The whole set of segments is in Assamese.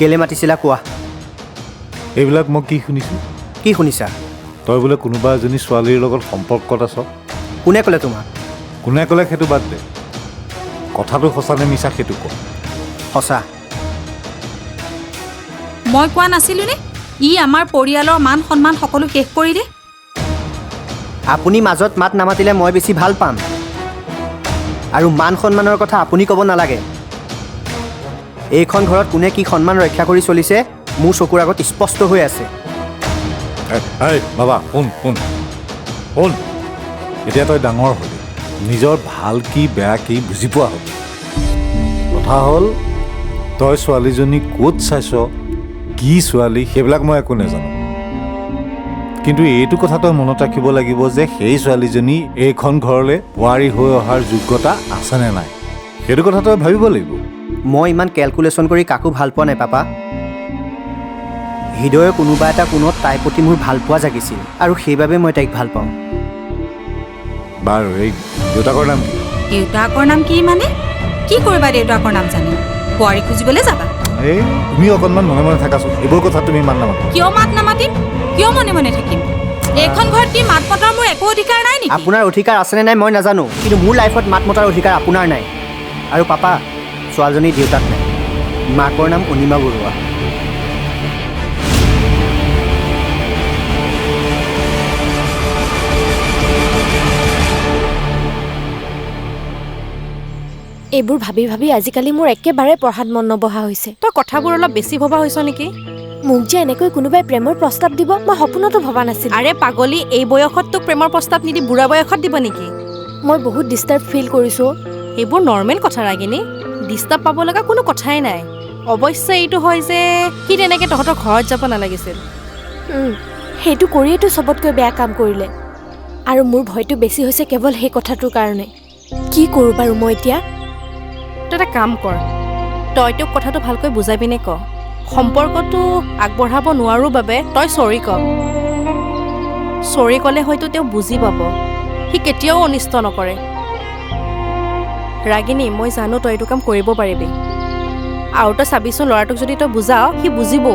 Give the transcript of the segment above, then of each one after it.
কেলে মাতিছিলা কোৱা এইবিলাক মই কি শুনিছোঁ কি শুনিছা তই বোলে কোনোবা এজনী ছোৱালীৰ লগত সম্পৰ্কত আছ কোনে ক'লে তোমাক কোনে ক'লে সেইটো বাদ দে কথাটো সঁচা নে মিছা সেইটো ক সঁচা মই কোৱা নাছিলোঁ নে ই আমাৰ পৰিয়ালৰ মান সন্মান সকলো শেষ কৰিলে আপুনি মাজত মাত নামাতিলে মই বেছি ভাল পাম আৰু মান সন্মানৰ কথা আপুনি ক'ব নালাগে এইখন ঘৰত কোনে কি সন্মান ৰক্ষা কৰি চলিছে মোৰ চকুৰ আগত স্পষ্ট হৈ আছে বাবা শুন এতিয়া তই ডাঙৰ হ'লি নিজৰ ভাল কি বেয়া কি বুজি পোৱা হ'ল কথা হ'ল তই ছোৱালীজনী ক'ত চাইছ কি ছোৱালী সেইবিলাক মই একো নাজানো কিন্তু এইটো কথা তই মনত ৰাখিব লাগিব যে সেই ছোৱালীজনী এইখন ঘৰলৈ বোৱাৰী হৈ অহাৰ যোগ্যতা আছেনে নাই সেইটো কথা তই ভাবিব লাগিব মই ইমান কেলকুলেশ্যন কৰি কাকো ভাল পোৱা নাই পাপা হৃদয়ৰ কোনোবা এটা কোণত তাইৰ প্ৰতি মোৰ ভাল পোৱা জাগিছিল আৰু সেইবাবে মই তাইক ভাল পাওঁ বাৰু এই দেউতাকৰ নাম কি দেউতাকৰ নাম কি মানে কি কৰিবা দেউতাকৰ নাম জানি বোৱাৰী খুজিবলৈ যাবা এই তুমি অকণমান মনে মনে থাকাচোন এইবোৰ কথা তুমি মাত নামাতা কিয় মাত নামাতিম কিয় মনে মনে থাকিম এইখন ঘৰত কি মাত মতাৰ মোৰ একো অধিকাৰ নাই নেকি আপোনাৰ অধিকাৰ আছেনে নাই মই নাজানো কিন্তু মোৰ লাইফত মাত মতাৰ অধিকাৰ আপোনাৰ নাই আৰু পাপা ছোৱালীজনীৰ দেউতাক নাই মাকৰ নাম অনিমা বৰুৱা এইবোৰ ভাবি ভাবি আজিকালি মোৰ একেবাৰে পঢ়াত মন নবহা হৈছে তই কথাবোৰ অলপ বেছি ভবা হৈছ নেকি মোক যে এনেকৈ কোনোবাই প্ৰেমৰ প্ৰস্তাৱ দিব মই সপোনতো ভবা নাছিলো আৰে পাগলী এই বয়সত তোক প্ৰেমৰ প্ৰস্তাৱ নিদি বুঢ়া বয়সত দিব নেকি মই বহুত ডিষ্টাৰ্ব ফিল কৰিছো এইবোৰ নৰ্মেল কথা ৰাগিনী ডিষ্টাৰ্ব পাব লগা কোনো কথাই নাই অৱশ্যে এইটো হয় যে সি তেনেকৈ তহঁতৰ ঘৰত যাব নালাগিছিল সেইটো কৰিয়েতো চবতকৈ বেয়া কাম কৰিলে আৰু মোৰ ভয়টো বেছি হৈছে কেৱল সেই কথাটোৰ কাৰণে কি কৰোঁ বাৰু মই এতিয়া তই এটা কাম কৰ তই তোক কথাটো ভালকৈ বুজাই পিনে ক সম্পৰ্কটো আগবঢ়াব নোৱাৰো বাবে তই চৰি ক'লে হয়তো তেওঁ বুজি পাব সি কেতিয়াও অনিষ্ট নকৰে ৰাগিনী মই জানো তই এইটো কাম কৰিব পাৰিবি আৰু তই চাবিচোন ল'ৰাটোক যদি তই বুজাও সি বুজিব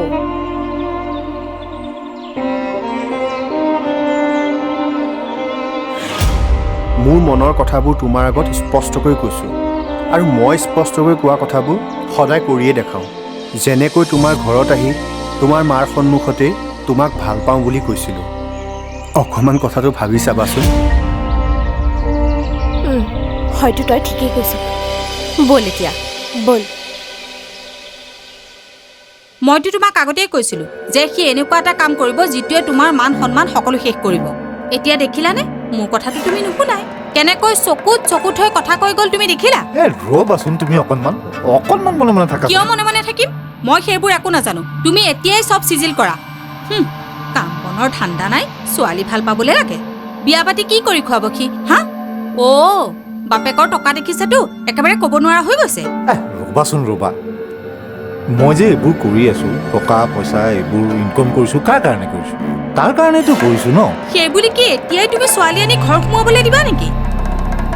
মোৰ মনৰ কথাবোৰ তোমাৰ আগত স্পষ্টকৈ কৈছোঁ আৰু মই স্পষ্টকৈ কোৱা কথাবোৰ সদায় কৰিয়ে দেখাওঁ যেনেকৈ তোমাৰ ঘৰত আহি তোমাৰ মাৰ সন্মুখতেই তোমাক ভাল পাওঁ বুলি কৈছিলোঁ অকণমান কথাটো ভাবি চাবাচোন হয়তো তই ঠিকেই কৈছ ব'ল এতিয়া ব'ল মইতো তোমাক আগতেই কৈছিলোঁ যে সি এনেকুৱা এটা কাম কৰিব যিটোৱে তোমাৰ মান সন্মান সকলো শেষ কৰিব এতিয়া দেখিলানে মোৰ কথাটো তুমি নুশুনাই কেনেকৈ চকুত থৈ কথা কৈ গ'ল তুমি দেখিলা ৰ'বাচোন তুমি অকণমান মনে মনে থাকা কিয় মনে মনে থাকিম মই সেইবোৰ একো নাজানো তুমি এতিয়াই চব চিজিল কৰা কাম বনৰ ঠাণ্ডা নাই ছোৱালী ভাল পাবলৈ লাগে বিয়া পাতি কি কৰি খুৱাব সি হা বাপেকৰ টকা দেখিছেতো একেবাৰে ক'ব নোৱাৰা হৈ গৈছে ৰ'বা মই যে এইবোৰ কৰি আছো টকা পইচা এইবোৰ ইনকম কৰিছো কাৰ কাৰণে কৰিছো তাৰ কাৰণেতো কৰিছো ন সেই বুলি কি এতিয়াই তুমি ছোৱালী আনি ঘৰ সোমাবলৈ দিবা নেকি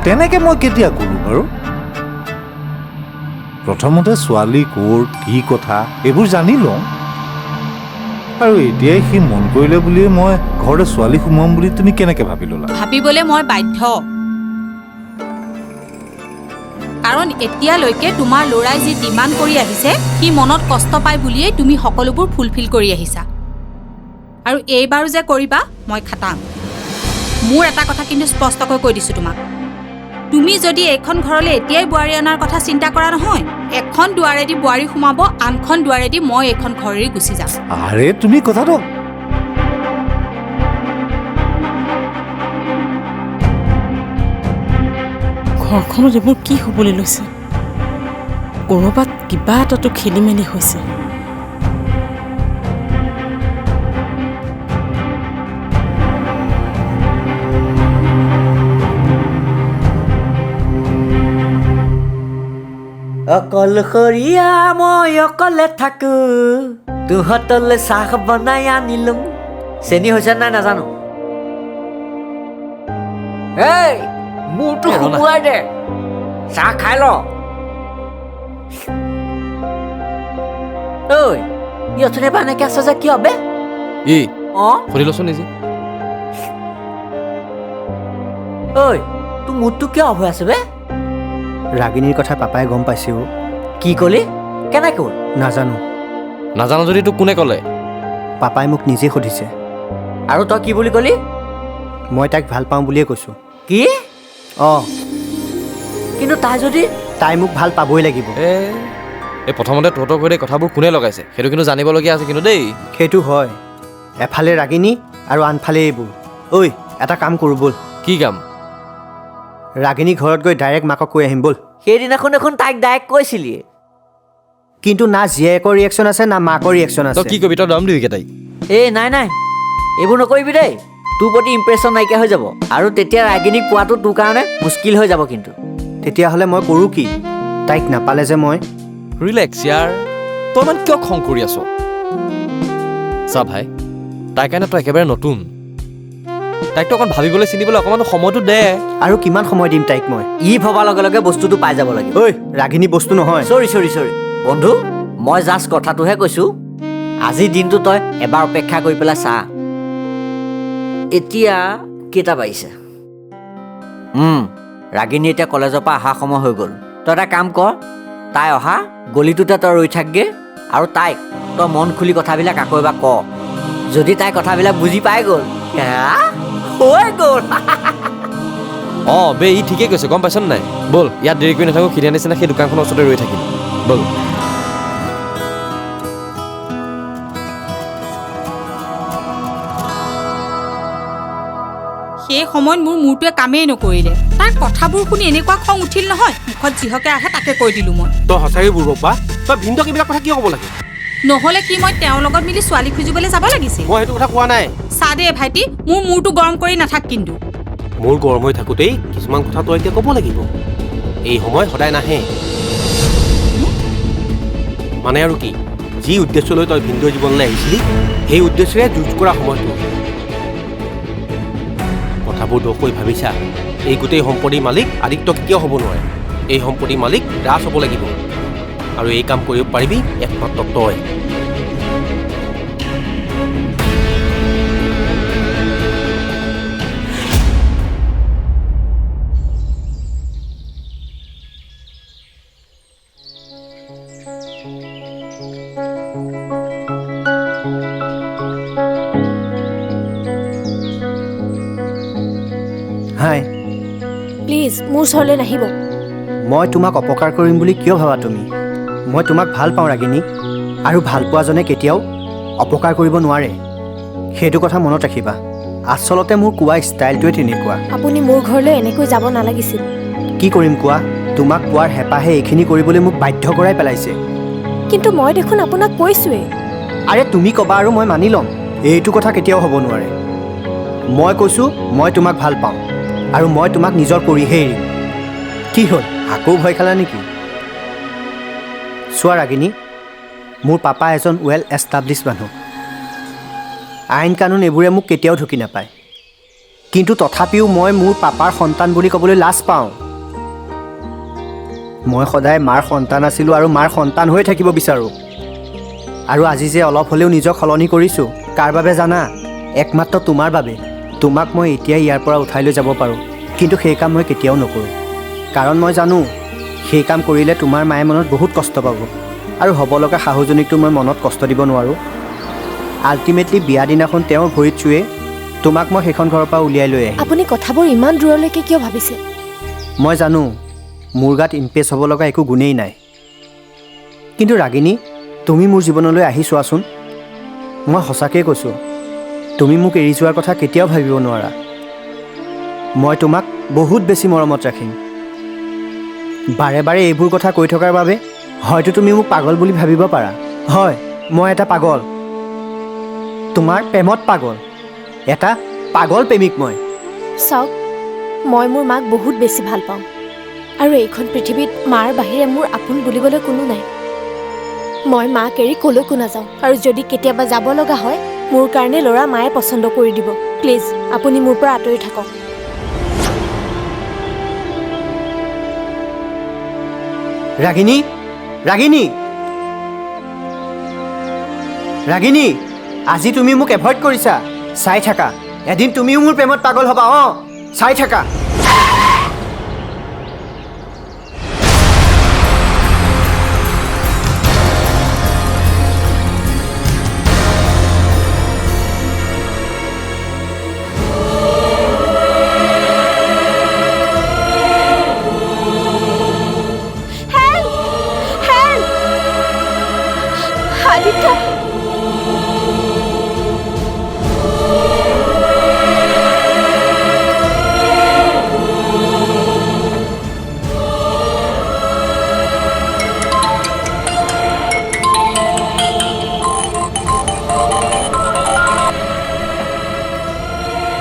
তেনেকে মই কেতিয়া কৰো বাৰু প্ৰথমতে ছোৱালী ক'ৰ কি কথা এইবোৰ জানি লওঁ আৰু এতিয়াই সি মন কৰিলে বুলিয়ে মই ঘৰতে ছোৱালী সোমাম বুলি তুমি কেনেকে ভাবি ল'লা ভাবিবলৈ মই বাধ্য কাৰণ এতিয়ালৈকে তোমাৰ ল'ৰাই যি ডিমাণ্ড কৰি আহিছে সি মনত কষ্ট পায় বুলিয়েই তুমি সকলোবোৰ ফুলফিল কৰি আহিছা আৰু এইবাৰো যে কৰিবা মই খাটাম মোৰ এটা কথা কিন্তু স্পষ্টকৈ কৈ দিছোঁ তোমাক তুমি যদি এইখন ঘৰলৈ এতিয়াই বোৱাৰী অনাৰ কথা চিন্তা কৰা নহয় এখন দুৱাৰেদি বোৱাৰী সোমাব আনখন দুৱাৰেদি মই এইখন ঘৰেৰে গুচি যাম আৰে তুমি কথাটো ঘৰখনত এইবোৰ কি হ'বলৈ লৈছে ক'ৰবাত কিবা এটাতো খেলি মেলি হৈছে অকলশৰীয়া মই অকলে থাকো তোহঁতলৈ চাহ বনাই আনিলো চেনি হৈছে নাই নাজানো এই মূৰটো সোমোৱাই দে চাহ খাই ল ঐ ই অথনিৰ পৰা এনেকৈ আছে যে কিয় বে ই অঁ সুধি লচোন নিজে ঐ তোৰ মুডটো কিয় অফ হৈ আছে বে ৰাগিনীৰ কথা পাপাই গম পাইছেও কি ক'লি কেনেকৈ হ'ল নাজানো নাজানো যদি তোক কোনে ক'লে পাপাই মোক নিজে সুধিছে আৰু তই কি বুলি ক'লি মই তাইক ভাল পাওঁ বুলিয়ে কৈছোঁ কি অঁ কিন্তু তাই যদি তাই মোক ভাল পাবই লাগিব এই প্ৰথমতে তহঁতৰ ঘৰতে কথাবোৰ কোনে লগাইছে সেইটো কিন্তু জানিবলগীয়া আছে কিন্তু দেই সেইটো হয় এফালে ৰাগিনী আৰু আনফালে এইবোৰ ঐ এটা কাম কৰোঁ ব'ল কি কাম ৰাগিনী ঘৰত গৈ ডাইৰেক্ট মাকক কৈ আহিম ব'ল সেইদিনাখন দেখোন তাইক ডাইৰেক্ট কৈছিলি কিন্তু না জীয়েকৰ ৰিয়েকশ্যন আছে না মাকৰ ৰিয়েকশ্যন তই আছে কি কবি তই দম দিবি কেইটাই এই নাই এইবোৰ নকৰিবি দেই তোৰ প্ৰতি ইম্প্ৰেশ্যন নাইকিয়া হৈ যাব আৰু তেতিয়া ৰাগিনীক পোৱাটো তোৰ কাৰণে মুস্কিল হৈ যাব কিন্তু তেতিয়াহ'লে মই কৰোঁ কি তাইক নাপালে যে মই ৰিলেক্স ইয়াৰ তই ইমান কিয় খং কৰি আছ চা ভাই তাইৰ কাৰণে তই একেবাৰে নতুন তাইকতো অকণ ভাবিবলৈ চিনিবলৈ অকণমান সময়টো দে আৰু কিমান সময় দিম তাইক মই ই ভবাৰ লগে লগে বস্তুটো পাই যাব লাগিব ঐ ৰাগিনী বস্তু নহয় চৰি বন্ধু মই জাষ্ট কথাটোহে কৈছোঁ আজিৰ দিনটো তই এবাৰ অপেক্ষা কৰি পেলাই চা এতিয়া কেইটা বাজিছে ৰাগিনী এতিয়া কলেজৰ পৰা অহা সময় হৈ গ'ল তই এটা কাম কৰ তাই অহা গলিটোতে তই ৰৈ থাকগে আৰু তাইক তই মন খুলি কথাবিলাক আকৌ এবাৰ ক যদি তাই কথাবিলাক বুজি পাই গ'ল হৈ গ'ল অঁ বে ই ঠিকেই কৈছে গম পাইছ নাই ব'ল ইয়াত দেৰি কৰি নাথাকোঁ খিৰিয়া নিচিনা সেই দোকানখনৰ ওচৰতে ৰৈ থাকিম ব'ল সেই সময়ত মোৰ মূৰটোৱে কামেই নকৰিলে তাৰ কথাবোৰ শুনি এনেকুৱা খং উঠিল নহয় মুখত যিহকে আহে তাকে কৈ দিলোঁ মই তই সঁচাকৈ বুৰ্বক বা তই ভিনদক এইবিলাক কথা কিয় ক'ব লাগে নহ'লে কি মই তেওঁৰ লগত মিলি ছোৱালী খুজিবলৈ যাব লাগিছিল মই সেইটো কথা কোৱা নাই চা দে ভাইটি মোৰ মূৰটো গৰম কৰি নাথাক কিন্তু মোৰ গৰম হৈ থাকোঁতেই কিছুমান কথা তই এতিয়া ক'ব লাগিব এই সময় সদায় নাহে মানে আৰু কি যি উদ্দেশ্য লৈ তই ভিনদৰ জীৱনলৈ আহিছিলি সেই উদ্দেশ্যৰে যুঁজ কৰা সময়টো কথাবোৰ দকৈ ভাবিছা এই গোটেই সম্পত্তিৰ মালিক আদিত্য কেতিয়াও হ'ব নোৱাৰে এই সম্পত্তিৰ মালিক ৰাজ হ'ব লাগিব আৰু এই কাম কৰিব পাৰিবি একমাত্ৰ তই হাই প্লিজ মোৰ ওচৰলৈ নাহিব মই তোমাক অপকাৰ কৰিম বুলি কিয় ভাবা তুমি মই তোমাক ভাল পাওঁ ৰাগিনী আৰু ভাল পোৱাজনে কেতিয়াও অপকাৰ কৰিব নোৱাৰে সেইটো কথা মনত ৰাখিবা আচলতে মোৰ কোৱা ষ্টাইলটোৱে তেনেকুৱা আপুনি মোৰ ঘৰলৈ এনেকৈ যাব নালাগিছিল কি কৰিম কোৱা তোমাক পোৱাৰ হেঁপাহে এইখিনি কৰিবলৈ মোক বাধ্য কৰাই পেলাইছে কিন্তু মই দেখোন আপোনাক কৈছোৱেই আৰে তুমি ক'বা আৰু মই মানি ল'ম এইটো কথা কেতিয়াও হ'ব নোৱাৰে মই কৈছোঁ মই তোমাক ভাল পাওঁ আৰু মই তোমাক নিজৰ কৰিহে এৰিম কি হ'ল আকৌ ভয় খালা নেকি চোৱা ৰাগিনী মোৰ পাপা এজন ৱেল এষ্টাব্লিছ মানুহ আইন কানুন এইবোৰে মোক কেতিয়াও ঢুকি নাপায় কিন্তু তথাপিও মই মোৰ পাপাৰ সন্তান বুলি ক'বলৈ লাজ পাওঁ মই সদায় মাৰ সন্তান আছিলোঁ আৰু মাৰ সন্তান হৈ থাকিব বিচাৰোঁ আৰু আজি যে অলপ হ'লেও নিজক সলনি কৰিছোঁ কাৰ বাবে জানা একমাত্ৰ তোমাৰ বাবে তোমাক মই এতিয়াই ইয়াৰ পৰা উঠাই লৈ যাব পাৰোঁ কিন্তু সেই কাম মই কেতিয়াও নকৰোঁ কাৰণ মই জানো সেই কাম কৰিলে তোমাৰ মায়ে মনত বহুত কষ্ট পাব আৰু হ'ব লগা শাহুজনীকতো মই মনত কষ্ট দিব নোৱাৰোঁ আল্টিমেটলি বিয়া দিনাখন তেওঁৰ ভৰিত চুৱে তোমাক মই সেইখন ঘৰৰ পৰা উলিয়াই লৈ আহিম আপুনি কথাবোৰ ইমান দূৰলৈকে কিয় ভাবিছে মই জানো মোৰ গাত ইমপ্ৰেছ হ'ব লগা একো গুণেই নাই কিন্তু ৰাগিনী তুমি মোৰ জীৱনলৈ আহি চোৱাচোন মই সঁচাকৈ কৈছোঁ তুমি মোক এৰি যোৱাৰ কথা কেতিয়াও ভাবিব নোৱাৰা মই তোমাক বহুত বেছি মৰমত ৰাখিম বাৰে বাৰে এইবোৰ কথা কৈ থকাৰ বাবে হয়তো তুমি মোক পাগল বুলি ভাবিব পাৰা হয় মই এটা পাগল তোমাৰ প্ৰেমত পাগল এটা পাগল প্ৰেমিক মই চাওক মই মোৰ মাক বহুত বেছি ভাল পাওঁ আৰু এইখন পৃথিৱীত মাৰ বাহিৰে মোৰ আপোন বুলিবলৈ কোনো নাই মই মাক এৰি ক'লৈকো নাযাওঁ আৰু যদি কেতিয়াবা যাব লগা হয় মোৰ কাৰণে ল'ৰা মায়ে পচন্দ কৰি দিব প্লিজ আপুনি মোৰ পৰা আঁতৰি থাকক ৰাগিনী ৰাগিনী ৰাগিনী, আজি তুমি মোক এভইড কৰিছা। চাই থাকা, এদিন তুমিও মোৰ প্ৰেমত পাগল হ'বা। চাই থাকা।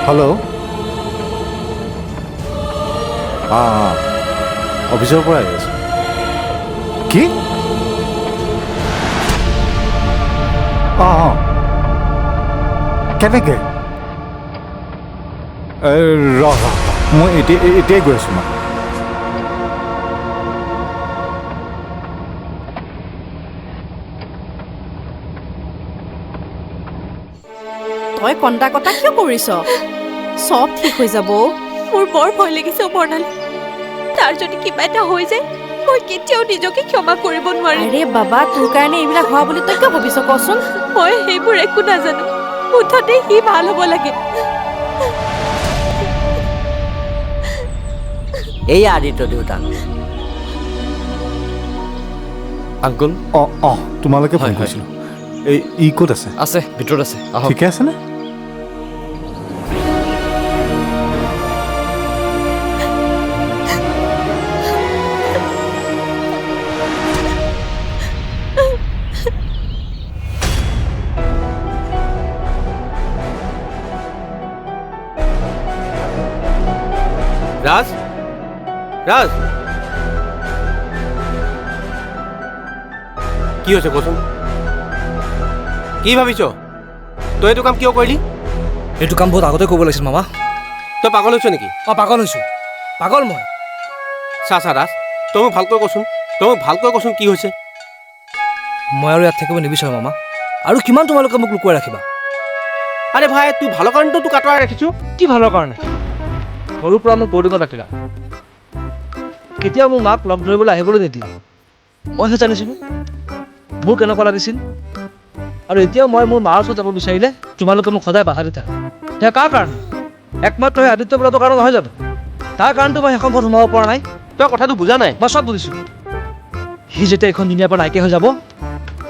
হেল্ল' অফিচৰ পৰা আহি আছোঁ। কি? কেনেকৈ? মই এতিয়াই গৈ আছোঁ। তই কন্দা কটা কিয় কৰিছ? চব ঠিক হৈ যাব। মোৰ বৰ ভয় লাগিছে বৰ্ণালী। তাৰ যদি কিবা এটা হৈ যায় মই কেতিয়াও নিজকে ক্ষমা কৰিব নোৱাৰিম। আৰে বাবা, তোৰ কাৰণে এইবিলাক হোৱা বুলি তই কিয় ভাবিছ কচোন? মই সেইবোৰ একো নাজানো। মুঠতে সি ভাল হ'ব লাগে। এইয়া আদিত্য দেউতা। আংকুল। তোমালোকে ফোন কৰিছিলোঁ। ই ক'ত আছে? আছে, ভিতৰত আছে। ঠিকে আছেনে? ৰাজ, ৰাজ, কি হৈছে কচোন? কি ভাবিছ? তই এইটো কাম কিয় কৰিলি? এইটো কাম বহুত আগতে কৰিব লাগিছিল মামা। তই পাগল হৈছ নেকি? পাগল হৈছোঁ। পাগল মই। চা ৰাজ, তই মোক ভালকৈ কচোন কি হৈছে? মই আৰু ইয়াত থাকিব নিবিচাৰোঁ মামা। আৰু কিমান তোমালোকে মোক লুকুৱাই ৰাখিবা? আৰে ভাই, তোৰ ভালৰ কাৰণেতো তোক আঁতৰাই ৰাখিছোঁ। কি ভালৰ কাৰণে? সৰুৰ পৰা মোক বৰ্ডিঙত ৰাখিলা। কেতিয়াও মোৰ মাক লগ ধৰিবলৈ আহিবলৈ নিদিলা। মইহে জানিছিলোঁ মোৰ কেনেকুৱা লাগিছিল। আৰু এতিয়াও মই মোৰ মাৰ ওচৰত যাব বিচাৰিলে তোমালোকে মোক সদায় বাধা দি থাকা। সেয়া কাৰ কাৰণে? একমাত্ৰ সেই আদিত্য বোলাটোৰ কাৰণে নহয় জানো? তাৰ কাৰণটো মই সেইখন ঘৰত সোমাব পৰা নাই। তই কথাটো বুজা নাই। মই চব বুজিছোঁ। সি যেতিয়া এইখন দুনীয়াৰ পৰা নাইকিয়া হৈ যাব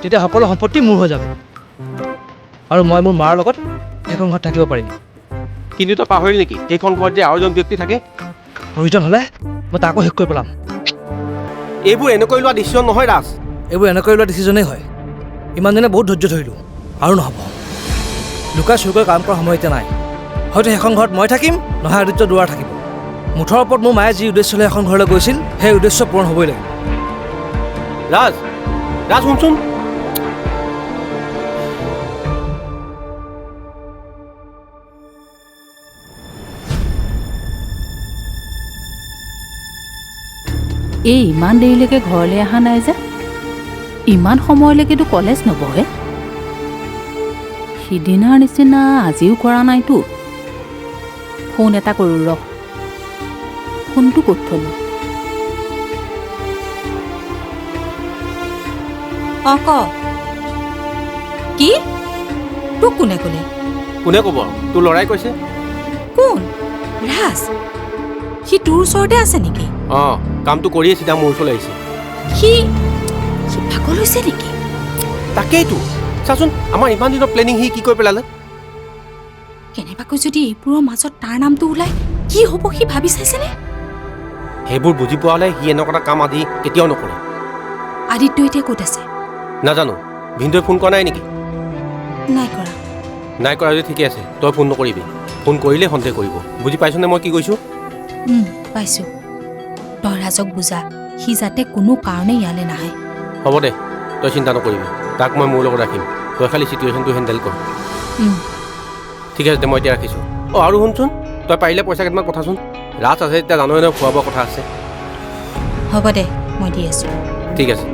তেতিয়া সকলো সম্পত্তি মোৰ হৈ যাব। আৰু মই মোৰ মাৰ লগত সেইখন ঘৰত থাকিব পাৰিম। কিন্তু তই পাহৰিলি নেকি সেইখন ঘৰত যে আৰু এজন ব্যক্তি থাকে? প্ৰয়োজন হ'লে মই তাকো শেষ কৰি পেলাম। এইবোৰ এনেকৈ লোৱা ডিচিশ্যন নহয় ৰাজ। এইবোৰ এনেকৈ লোৱা ডিচিশ্যনেই হয়। ইমান দিনে বহুত ধৈৰ্য ধৰিলোঁ, আৰু নহ'ব। লুকাই চুৰকৈ কাম কৰাৰ সময় এতিয়া নাই। হয়তো সেইখন ঘৰত মই থাকিম, নহয় আদিত্য দুৱাৰ থাকিব। মুঠৰ ওপৰত মোৰ মায়ে যি উদ্দেশ্য লৈ এখন ঘৰলৈ গৈছিল সেই উদ্দেশ্য পূৰণ হ'বই লাগিব। ৰাজ, শুনচোন। এই ইমান দেৰিলৈকে ঘৰলৈ অহা নাই যে? ইমান সময়লৈকেতো কলেজ নবহে। সিদিনাৰ নিচিনা আজিও কৰা নাইতো। ফোন এটা কৰোঁ ৰ। ফোনটো ক'ত থলোঁ? ক কি? তোক কোনে ক'লে? কোনে ক'ব? তোৰ ল'ৰাই কৈছে। কোন? ৰাজ? সি তোৰ ওচৰতে আছে নেকি? কামটো কৰিয়ে চিধা মোৰ ওচৰলৈ আহিছে। সি পাগল হৈছে নেকি? তাকেইতো। চাচোন, আমাৰ ইমান দিনৰ প্লেনিং সি কি কৰি পেলালে। কেনেবাকৈ যদি এইবোৰৰ মাজত তাৰ নামটো ওলাই কি হ'ব সি ভাবি চাইছেনে? সেইবোৰ বুজি পোৱা হ'লে সি এনেকুৱা এটা কাম আদি কেতিয়াও নকৰে। আদিত্য এতিয়া ক'ত আছে? নাজানো। ভিনদেউৱে ফোন কৰা নাই নেকি? নাই কৰা যদি ঠিকে আছে। তই ফোন নকৰিবি। ফোন কৰিলে সন্দেহ কৰিব। বুজি পাইছনে মই কি কৈছোঁ? পাইছোঁ। তই ৰাজক বুজা, সি যাতে কোনো কাৰণে ইয়ালৈ নাহে। হ'ব দে, তই চিন্তা নকৰিবি। তাক মই মোৰ লগত ৰাখিম। তই খালি চিটুৱেশ্যনটো হেণ্ডেল কৰ। ঠিক আছে দে, মই এতিয়া ৰাখিছোঁ। আৰু শুনচোন, তই পাৰিলে পইচা কেইটামান পঠাচোন। ৰাজ আছে এতিয়া জানই নহয়, খোৱা বোৱা কথা আছে। হ'ব দে, মই দি আছোঁ। ঠিক আছে।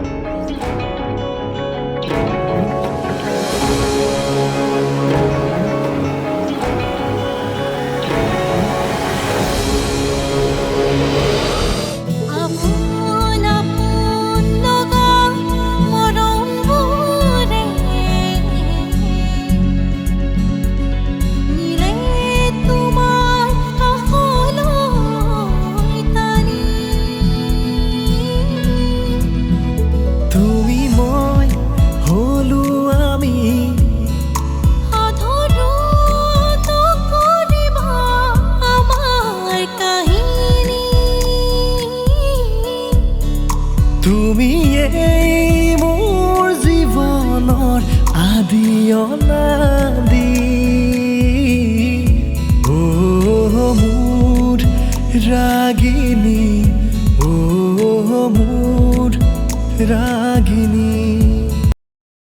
এই মোৰ জীৱনৰ আদিয়লা